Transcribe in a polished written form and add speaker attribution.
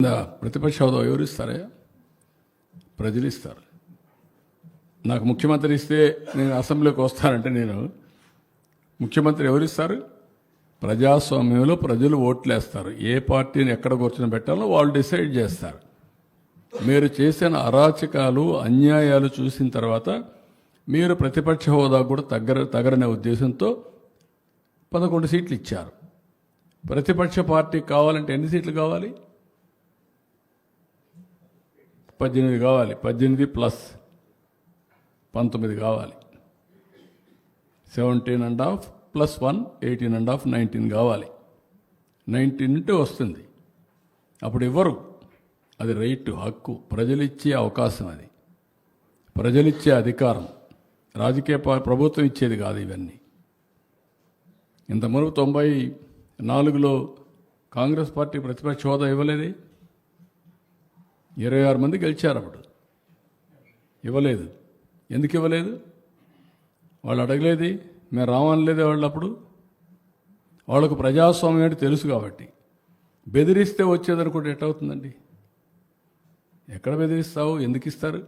Speaker 1: ప్రతిపక్ష హోదా ఎవరు ఇస్తారా? ప్రజలు ఇస్తారు. నాకు ముఖ్యమంత్రి ఇస్తే నేను అసెంబ్లీకి వస్తానంటే నేను ముఖ్యమంత్రి ఎవరు ఇస్తారు? ప్రజాస్వామ్యంలో ప్రజలు ఓట్లు వేస్తారు. ఏ పార్టీని ఎక్కడ కూర్చొని పెట్టాలో వాళ్ళు డిసైడ్ చేస్తారు. మీరు చేసిన అరాచకాలు అన్యాయాలు చూసిన తర్వాత మీరు ప్రతిపక్ష హోదా కూడా తగరనే ఉద్దేశంతో 11 సీట్లు ఇచ్చారు. ప్రతిపక్ష పార్టీ కావాలంటే ఎన్ని సీట్లు కావాలి? 18 కావాలి. 18 ప్లస్ 19 కావాలి. 17.5 ప్లస్ 1 18.5 19 కావాలి. 19 ఉంటే వస్తుంది. అప్పుడు ఇవ్వరు. అది రైట్, హక్కు, ప్రజలిచ్చే అవకాశం. అది ప్రజలిచ్చే అధికారం. రాజకీయ ప్రభుత్వం ఇచ్చేది కాదు ఇవన్నీ. ఇంతకుముందు 94లో కాంగ్రెస్ పార్టీ ప్రతిపక్ష హోదా ఇవ్వలేదే. 26 మంది గెలిచారు. అప్పుడు ఇవ్వలేదు. ఎందుకు ఇవ్వలేదు? వాళ్ళు అడగలేది, మేము రావనలేదే. వాళ్ళు అప్పుడు వాళ్ళకు ప్రజాస్వామ్యం అంటే తెలుసు కాబట్టి. బెదిరిస్తే వచ్చేదనుకుంటే ఎట్టవుతుందండి? ఎక్కడ బెదిరిస్తావు? ఎందుకు ఇస్తారు?